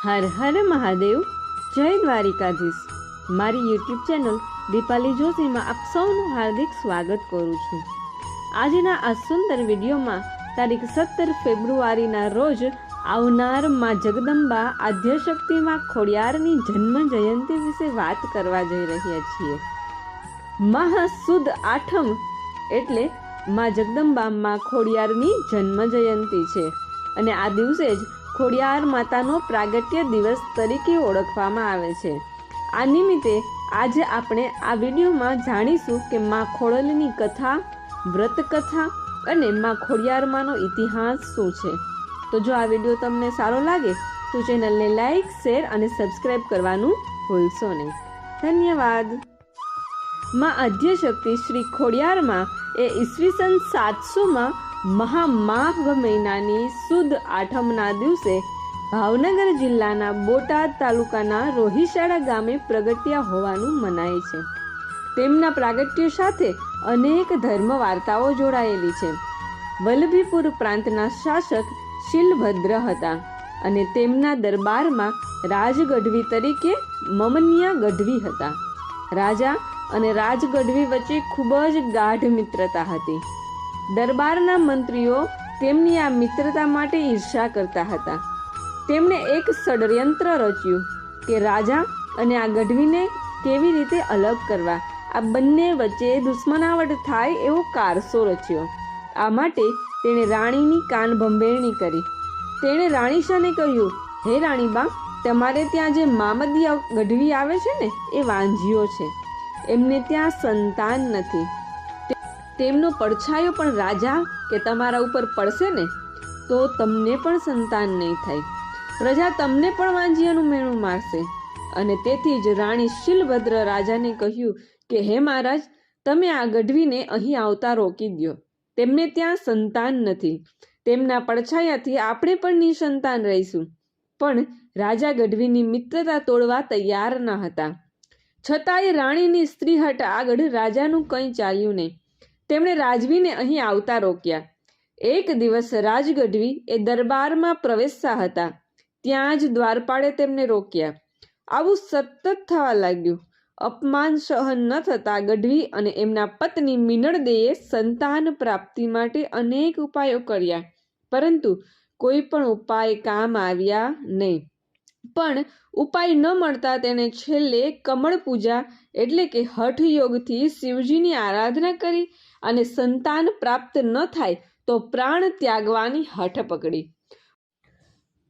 હર હર મહાદેવ, જય દ્વારિકાધીશ। મારી YouTube channel Dipali જોશીમાં આપ સૌનું હાર્દિક સ્વાગત કરું છું। આજના આ સુંદર વિડીયોમાં તારીખ 17 ફેબ્રુઆરીના રોજ આવનાર માં જગદંબા આદ્યશક્તિમાં ખોડિયારની જન્મ જયંતિ વિશે વાત કરવા જઈ રહ્યા છીએ। મહા સુદ આઠમ એટલે માં જગદંબા માં ખોડિયારની જન્મ જયંતિ છે અને આ દિવસે જ ખોડિયાર માતાનો પ્રાગટ્ય દિવસ તરીકે ઓળખવામાં આવે છે। આ નિમિત્તે આજે આપણે આ વિડીયોમાં જાણીશું કે માં ખોડલની કથા, વ્રત કથા અને માં ખોડિયાર માનો ઇતિહાસ શું છે। તો જો આ વિડીયો તમને સારો લાગે તો ચેનલને લાઈક, શેર અને સબસ્ક્રાઈબ કરવાનું ભૂલશો નહીં। ધન્યવાદ। માં આદ્યશક્તિ શ્રી ખોડિયારમાં એ ઈસવીસન 700માં મહામાઘ મહિનાની સુદ આઠમના દિવસે ભાવનગર જિલ્લાના બોટાદ તાલુકાના રોહિશાળા ગામે પ્રગટ્યા હોવાનું મનાય છે। તેમના પ્રાગટ્ય સાથે અનેક ધર્મ વાર્તાઓ જોડાયેલી છે। વલ્લભીપુર પ્રાંતના શાસક શિલભદ્ર હતા અને તેમના દરબારમાં રાજગઢવી તરીકે મમનિયા ગઢવી હતા। રાજા અને રાજગઢવી વચ્ચે ખૂબ જ ગાઢ મિત્રતા હતી। દરબારના મંત્રીઓ તેમની આ મિત્રતા માટે ઈર્ષા કરતા હતા। તેમણે એક ષડયંત્ર રચ્યું કે રાજા અને આ ગઢવીને કેવી રીતે અલગ કરવા, આ બંને વચ્ચે દુશ્મનાવટ થાય એવો કારસો રચ્યો। આ માટે તેણે રાણીની કાન ભંભેરણી કરી। તેણે રાણીશાને કહ્યું, હે રાણીબા, તમારે ત્યાં જે મામદિયા ગઢવી આવે છે ને એ વાંજીઓ છે, એમને ત્યાં સંતાન નથી। તેમનો પડછાયો પણ રાજા કે તમારા ઉપર પડશે ને તો તમને પણ સંતાન નહીં થાય। પ્રજા તમને પણ વાંજીયાનું મેણું મારશે। અને તેથી જ રાણી શિલભદ્ર રાજાને કહ્યું કે હે મહારાજ, તમે આ ગઢવીને અહીં આવતા રોકી દો। તેમને ત્યાં સંતાન નથી, તેમના પડછાયાથી આપણે પણ નિસંતાન રહીશું। પણ રાજા ગઢવીની મિત્રતા તોડવા તૈયાર ન હતા। છતાંય રાણીની સ્ત્રીહટ આગળ રાજાનું કંઈ ચાલ્યું નહીં। તેમણે રાજવીને અહીં આવતા રોક્યા। એક દિવસ રાજગઢવી એ દરબારમાં પ્રવેશતા હતા, ત્યાં જ દ્વારપાળે તેમને રોક્યા। આવું સતત થવા લાગ્યું। અપમાન સહન ન થતા ગઢવી અને એમના પત્ની મિનળદેએ સંતાન પ્રાપ્તિ માટે અનેક ઉપાયો કર્યા, પરંતુ કોઈ પણ ઉપાય કામ આવ્યા નહીં। પણ ઉપાય ન મળતા તેણે છેલ્લે કમળ પૂજા એટલે કે હઠયોગથી શિવજીની આરાધના કરી અને સંતાન પ્રાપ્ત ન થાય તો પ્રાણ ત્યાગવાની હઠ પકડી।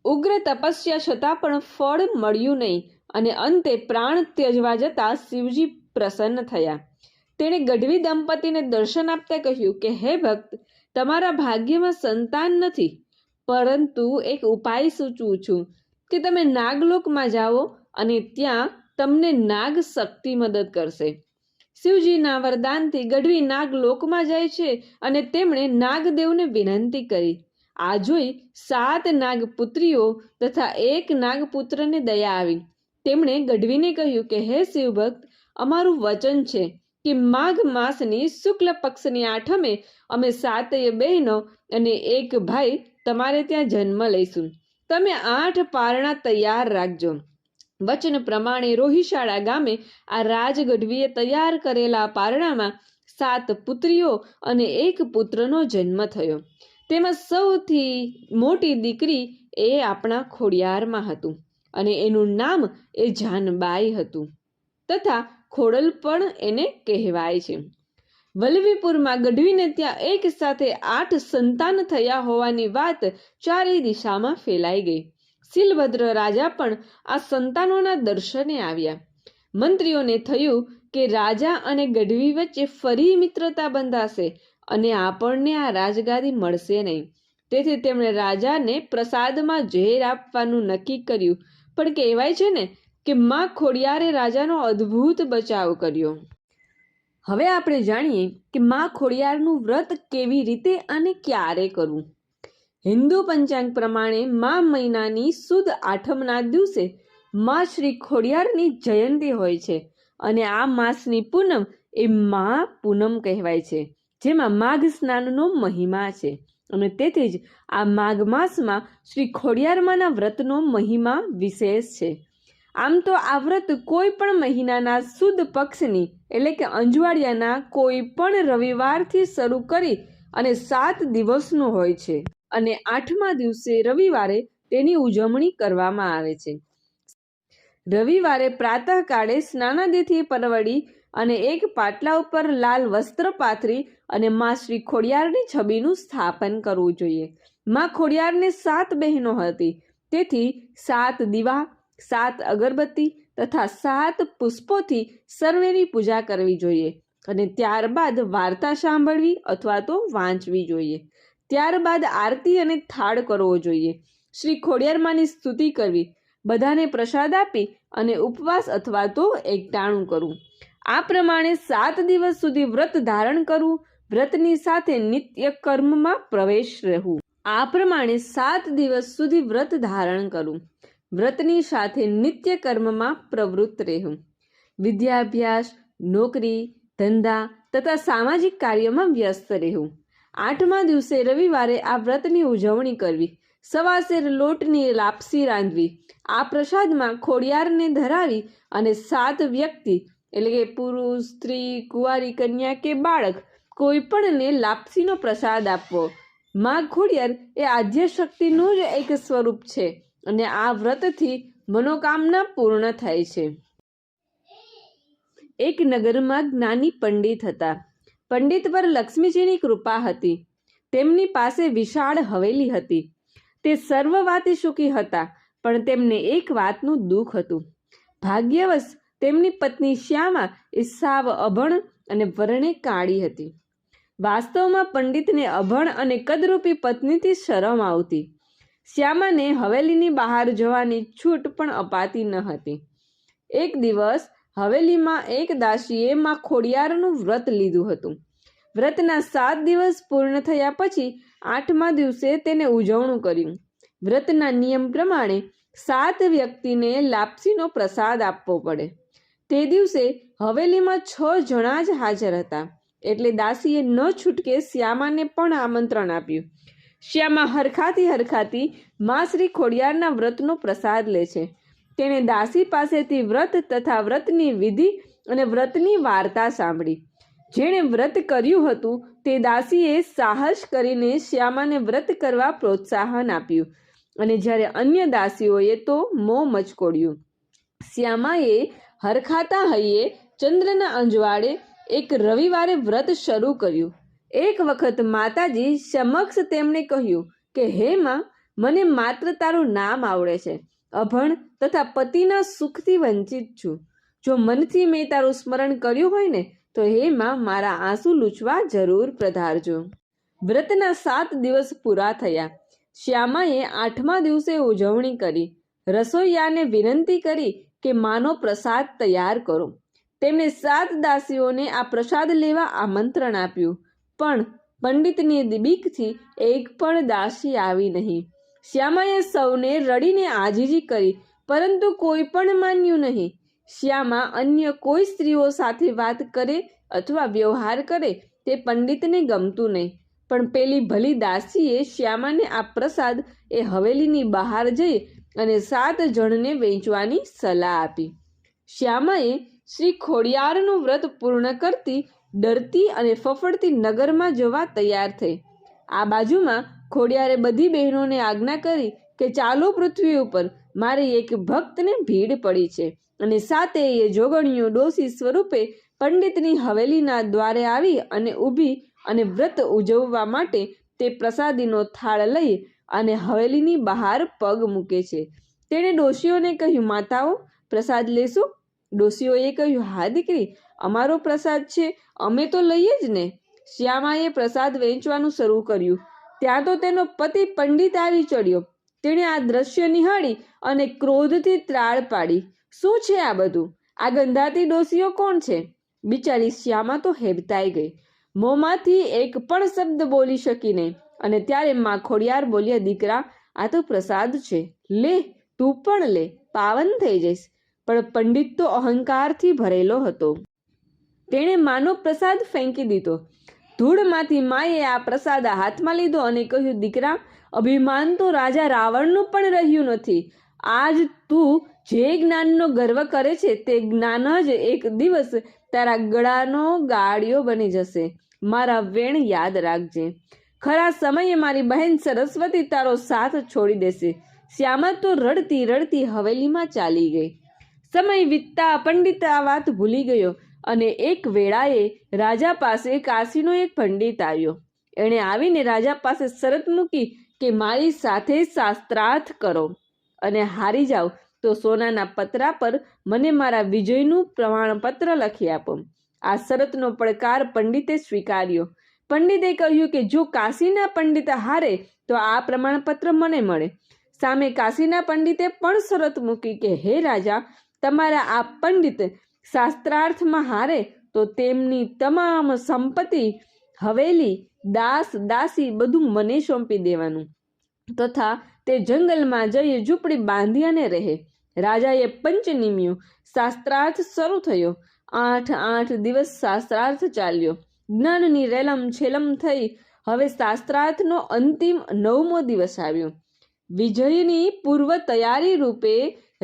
ઉગ્ર તપસ્યા છતાં પણ ફળ મળ્યું નહીં અને અંતે પ્રાણ ત્યજવા જતાં શિવજી પ્રસન્ન થયા। તેણે ગઢવી દંપતીને દર્શન આપતા કહ્યું કે હે ભક્ત, તમારા ભાગ્યમાં સંતાન નથી, પરંતુ એક ઉપાય સૂચવું છું કે તમે નાગલોકમાં જાઓ અને ત્યાં તમને નાગ શક્તિ મદદ કરશે। શિવજીના વરદાનથી ગઢવી નાગલોકમાં જાય છે અને તેમણે નાગદેવને વિનંતી કરી। આ જોઈ 7 નાગપુત્રીઓ તથા 1 નાગપુત્રને દયા આવી। તેમણે ગઢવીને કહ્યું કે હે શિવભક્ત, અમારું વચન છે કે માઘ માસની શુક્લ પક્ષની આઠમે અમે 7 બહેનો અને 1 ભાઈ તમારે ત્યાં જન્મ લઈશું। તમે 8 પારણા તૈયાર રાખજો। વચન પ્રમાણે રોહિશાળા ગામે આ રાજગઢવીએ તૈયાર કરેલા પારણામાં 7 પુત્રીઓ અને 1 પુત્રનો જન્મ થયો। તેમાં સૌથી મોટી દીકરી એ આપણા ખોડિયારમાં હતું અને એનું નામ એ જાનબાઈ હતું તથા ખોડલ પણ એને કહેવાય છે। વલ્લભીપુરમાં ગઢવીને ત્યાં એક સાથે 8 સંતાન થયા હોવાની વાત ચારે દિશામાં ફેલાઈ ગઈ। શિલભદ્ર રાજા પણ આ સંતાનોના દર્શને આવ્યા। મંત્રીઓને થયું કે રાજા અને ગઢવી વચ્ચે ફરી મિત્રતા બંધાશે અને આપણને આ રાજગાદી મળશે નહીં। તેથી તેમણે રાજાને પ્રસાદમાં ઝેર આપવાનું નક્કી કર્યું। પણ કહેવાય છે ને કે માં ખોડિયારે રાજાનો અદ્ભુત બચાવ કર્યો। હવે આપણે જાણીએ કે માં ખોડિયારનું વ્રત કેવી રીતે અને ક્યારે કરવું। હિન્દુ પંચાંગ પ્રમાણે મા મહિનાની સુદ આઠમના દિવસે માં શ્રી ખોડિયારની જયંતિ હોય છે અને આ માસની પૂનમ એ મહા પૂનમ કહેવાય છે, જેમાં માઘ સ્નાનનો મહિમા છે અને તેથી જ આ માઘ માસમાં શ્રી ખોડિયારમાંના વ્રતનો મહિમા વિશેષ છે. આમ તો આ વ્રત કોઈ પણ મહિનાના સુદ પક્ષની એટલે કે અંજવાળિયાના કોઈ પણ રવિવારથી શરૂ કરી અને 7 દિવસનું હોય છે અને 8મા દિવસે રવિવારે તેની ઉજવણી કરવામાં આવે છે. રવિવારે પ્રાતઃકાળે સ્નાનાદિથી પરવડી અને એક પાટલા ઉપર લાલ વસ્ત્ર પાથરી અને માં શ્રી ખોડિયારની છબીનું સ્થાપન કરવું જોઈએ. માં ખોડિયારને 7 બહેનો હતી, તેથી 7 દીવા, 7 અગરબત્તી તથા 7 પુષ્પોથી સર્વેની પૂજા કરવી જોઈએ અને ત્યારબાદ વાર્તા સાંભળવી અથવા તો વાંચવી જોઈએ. ત્યારબાદ આરતી અને થાળ કરવો જોઈએ. શ્રી ખોડિયારમાંની સ્તુતિ કરવી, બધાને પ્રસાદ આપી અને ઉપવાસ અથવા તો એકટાણું કરવું. આ પ્રમાણે 7 દિવસ સુધી વ્રત ધારણ કરવું, વ્રતની સાથે નિત્ય કર્મમાં પ્રવેશ રહેવું. આ પ્રમાણે 7 દિવસ સુધી વ્રત ધારણ કરવું, વ્રતની સાથે નિત્ય કર્મમાં પ્રવૃત્ત રહેવું. વિદ્યાભ્યાસ, નોકરી, ધંધા તથા સામાજિક કાર્યમાં વ્યસ્ત રહેવું. 8મા દિવસે રવિવારે આ વ્રતની ઉજવણી કરવી. સવાશેર લોટની લાપસી રાંધવી. આ પ્રસાદમાં ખોડિયારને ધરાવી અને 7 વ્યક્તિ એટલે કે પુરુષ, સ્ત્રી, કુંવારી કન્યા કે બાળક કોઈ પણને લાપસીનો પ્રસાદ આપવો. માં ખોડિયાર એ આદ્ય શક્તિનું જ એક સ્વરૂપ છે અને આ વ્રતથી મનોકામના પૂર્ણ થાય છે. એક નગરમાં જ્ઞાની પંડિત હતા. પંડિત પર લક્ષ્મીજીની કૃપા હતી. તેમની પાસે વિશાળ હવેલી હતી. તે સર્વ વાતે સુખી હતા, પણ તેમને એક વાતનું દુઃખ હતું. ભાગ્યવશ તેમની પત્ની શ્યામા એ સાવ અભણ અને વર્ણે કાળી હતી. વાસ્તવમાં પંડિતને અભણ અને કદરૂપી પત્નીથી શરમ આવતી. શ્યામાને હવેલીની બહાર જવાની છૂટ પણ અપાતી ન હતી. એક દિવસ હવેલીમાં એક દાસીએ માં ખોડિયારનું વ્રત લીધું હતું. વ્રતના 7 દિવસ પૂર્ણ થયા પછી 8મા દિવસે તેને ઉજવણું કર્યું. વ્રતના નિયમ પ્રમાણે 7 વ્યક્તિને લાપસીનો પ્રસાદ આપવો પડે. તે દિવસે હવેલીમાં 6 જણા જ હાજર હતા, એટલે દાસીએ ન છૂટકે શ્યામાને પણ આમંત્રણ આપ્યું. શ્યામા હરખાતી માં શ્રી ખોડિયારના વ્રતનો પ્રસાદ લે છે. તેણે દાસી પાસેથી વ્રત તથા વ્રતની વિધિ અને વ્રતની વાર્તા સાંભળી. જેણે વ્રત કર્યું હતું તે દાસીએ સાહસ કરીને શ્યામાને વ્રત કરવા પ્રોત્સાહન આપ્યું અને જ્યારે અન્ય દાસીઓએ તો મોં મચકોડ્યું. શ્યામાએ હરખાતા હૈયે ચંદ્રના અંજવાળે એક રવિવારે વ્રત શરૂ કર્યું. એક વખત માતાજી સમક્ષ તેમણે કહ્યું કે હે માં, મને માત્ર તારું નામ આવડે છે. અભણ તથા પતિના સુખથી વંચિત છું. જો મનથી મેં તારું સ્મરણ કર્યું હોય ને તો હે માં, મારા આંસુ લૂછવા જરૂર પધારજો. વ્રતના 7 દિવસ પૂરા થયા. શ્યામાએ 8મા દિવસે ઉજવણી કરી. રસોઈયાને વિનંતી કરી કે માનો પ્રસાદ તૈયાર કરો. તેમણે 7 દાસીઓને આ પ્રસાદ લેવા આમંત્રણ આપ્યું, પણ પંડિતની બીકથી એક પણ દાસી આવી નહીં. શ્યામાએ સૌને રડીને આજીજી કરી, પરંતુ કોઈ પણ માન્યું નહીં. શ્યામા અન્ય કોઈ સ્ત્રીઓ સાથે વાત કરે અથવા વ્યવહાર કરે તે પંડિતને ગમતું નહીં, પણ પેલી ભલી દાસીએ શ્યામાને આ પ્રસાદ એ હવેલીની બહાર જઈ અને 7 જણને વેચવાની સલાહ આપી. શ્યામાએ શ્રી ખોડિયારનું વ્રત પૂર્ણ કરતી ડરતી અને ફફડતી નગરમાં જવા તૈયાર થઈ. આ બાજુમાં ખોડિયારે બધી બહેનોને આજ્ઞા કરી કે ચાલો પૃથ્વી ઉપર, મારી એક ભક્તને ભીડ પડી છે અને સાથે એ જોગણીઓ ડોસી સ્વરૂપે પંડિતની હવેલીના દ્વારે આવી અને ઊભી અને વ્રત ઉજવવા માટે તે પ્રસાદીનો થાળ લઈ અને હવેલીની બહાર પગ મૂકે છે. તેણે ડોશીઓને કહ્યું, માતાઓ પ્રસાદ લેશો? ડોશીઓએ કહ્યું, હા દીકરી, અમારો પ્રસાદ છે, અમે તો લઈએ જ ને. શ્યામાએ પ્રસાદ વેચવાનું શરૂ કર્યું. ત્યાં તો તેનો પતિ પંડિત આવી ચડ્યો. તેણે આ દ્રશ્ય નિહાળી અને ક્રોધથી ત્રાળ પાડી. શું છે આ બધું? આ ગંધાતી ડોશીઓ કોણ છે? બિચારી શ્યામા તો હેબતાઈ ગઈ. મોંમાંથી એક પણ શબ્દ બોલી શકી નહીં. અને ત્યારે માં ખોડિયાર બોલ્યા, દીકરા, આ તો પ્રસાદ છે, લે, તું પણ લે, પાવન થઈ જઈશ. પણ પંડિત તો અહંકારથી ભરેલો હતો. તેણે માનો પ્રસાદ ફેંકી દીધો. ધૂળમાંથી માએ આ પ્રસાદ હાથમાં લીધો અને કહ્યું, દીકરા, અભિમાન તો રાજા રાવણનું પણ રહ્યું નથી. આજ તું જે જ્ઞાનનો ગર્વ કરે છે તે જ્ઞાન જ એક દિવસ તારા ગળાનો ગાળિયો બની જશે. મારા વેણ યાદ રાખજે. ખરા સમયે મારી બહેન સરસ્વતી તારો સાથ છોડી દેશે. શ્યામા તો રડતી રડતી હવેલીમાં ચાલી ગઈ. સમય વીતતા પંડિત આ વાત ભૂલી ગયો અને એક વેળાએ રાજા પાસે કાશીનો એક પંડિત આવ્યો. એણે આવીને રાજા પાસે શરત મૂકી કે મારી સાથે શાસ્ત્રાર્થ કરો અને હારી જાઓ તો સોનાના પતરા પર મને મારા વિજયનું પ્રમાણપત્ર લખી આપો. આ શરતનો પડકાર પંડિતે સ્વીકાર્યો. પંડિતે કહ્યું કે જો કાશીના પંડિત હારે તો આ પ્રમાણપત્ર મને મળે. સામે કાશીના પંડિતે પણ શરત મૂકી કે હે રાજા, તમારા આ પંડિત શાસ્ત્રાર્થમાં હારે તો તેમની તમામ સંપત્તિ, હવેલી, દાસ દાસી બધું મને સોંપી દેવાનું તથા તે જંગલમાં જઈ ઝૂંપડી બાંધી અને રહે. રાજાએ પંચ નિમ્યું. શાસ્ત્રાર્થ શરૂ થયો. 8 દિવસ શાસ્ત્રાર્થ ચાલ્યો. જ્ઞાનની રેલમ છેલમ થઈ. હવે શાસ્ત્રાર્થનો અંતિમ 9મો દિવસ આવ્યો. વિજયની પૂર્વ તૈયારી રૂપે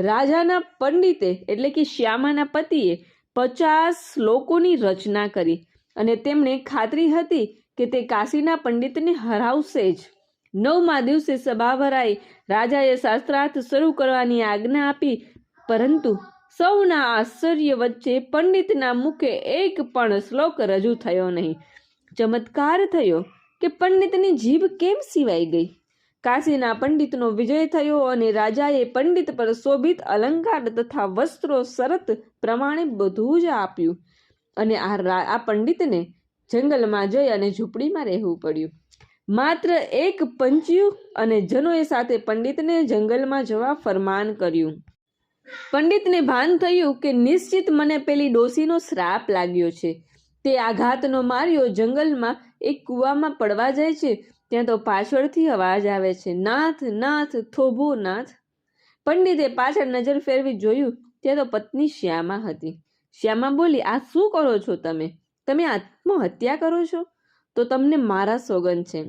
રાજાના પંડિતે એટલે કે શ્યામાના પતિએ 50 શ્લોકોની રચના કરી અને તેમને ખાતરી હતી કે તે કાશીના પંડિતને હરાવશે જ. 9મા દિવસે સભા ભરાઈ. રાજાએ શાસ્ત્રાર્થ શરૂ કરવાની આજ્ઞા આપી, પરંતુ સૌના આશ્ચર્ય વચ્ચે પંડિતના મુખે એક પણ શ્લોક રજૂ થયો નહીં. ચમત્કાર થયો કે પંડિતની જીભ કેમ સિવાઈ ગઈ. કાશીના પંડિતનો વિજય થયો અને રાજાએ પંડિત પર શોભિત અલંકાર તથા વસ્ત્રો શરત પ્રમાણે બધું જ આપ્યું અને આ પંડિતને જંગલમાં જઈ અને ઝૂંપડીમાં રહેવું પડ્યું. માત્ર એક પંચ્યું અને જનોએ સાથે પંડિતને જંગલમાં જવા ફરમાન કર્યું. પંડિતને ભાન થયું કે નિશ્ચિત મને પેલી ડોશીનો શ્રાપ લાગ્યો છે. તે આઘાતનો માર્યો જંગલમાં એક કૂવામાં પડવા જાય છે. ત્યાં તો પાછળથી અવાજ આવે છે, નાથ નાથ થોભો નાથ. પંડિતે પાછળ નજર ફેરવી જોયું. ત્યાં તો પત્ની શ્યામા હતી. શ્યામા બોલી, આ શું કરો છો તમે? તમે આત્મહત્યા કરો છો? તો તમને મારા સોગંદ છે.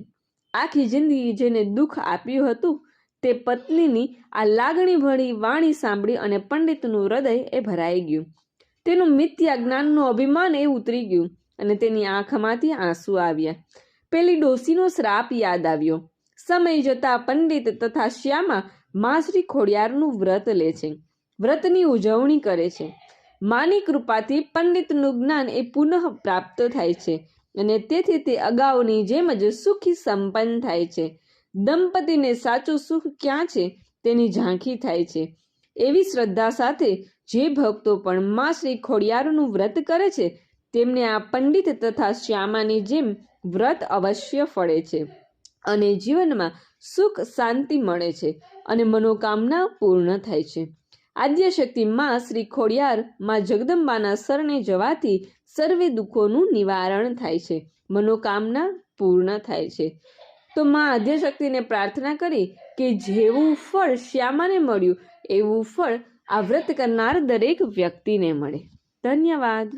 આખી જિંદગી જેને દુઃખ આપ્યું હતું તે પત્નીની આ લાગણીભરી વાણી સાંભળી અને પંડિતનું હૃદય એ ભરાઈ ગયું. તેનું મિથ્યા જ્ઞાનનું અભિમાન એ ઉતરી ગયું અને તેની આંખમાંથી આંસુ આવ્યા. પેલી ડોશીનો શ્રાપ યાદ આવ્યો. સમય જતા પંડિત તથા શ્યામા મા શ્રી ખોડિયારનું વ્રત લે છે. વ્રતની ઉજવણી કરે છે. માની કૃપાથી પંડિતનું જ્ઞાન એ પુનઃ પ્રાપ્ત થાય છે અને તેથી તે અગાઉની જેમ જ સુખી સંપન્ન થાય છે. દંપતીને સાચું સુખ ક્યાં છે તેની ઝાંખી થાય છે. એવી શ્રદ્ધા સાથે જે ભક્તો પણ મા શ્રી ખોડિયારનું વ્રત કરે છે તેમને આ પંડિત તથા શ્યામાની જેમ વ્રત અવશ્ય ફળે છે અને જીવનમાં સુખ શાંતિ મળે છે અને મનોકામના પૂર્ણ થાય છે. આદ્યશક્તિ મા શ્રી ખોડિયાર મા જગદંબાના શરણે જવાથી સર્વે દુઃખોનું નિવારણ થાય છે, મનોકામના પૂર્ણ થાય છે. તો મા આદ્યશક્તિને પ્રાર્થના કરી કે જેવું ફળ શ્યામાને મળ્યું એવું ફળ આ વ્રત કરનાર દરેક વ્યક્તિને મળે. ધન્યવાદ.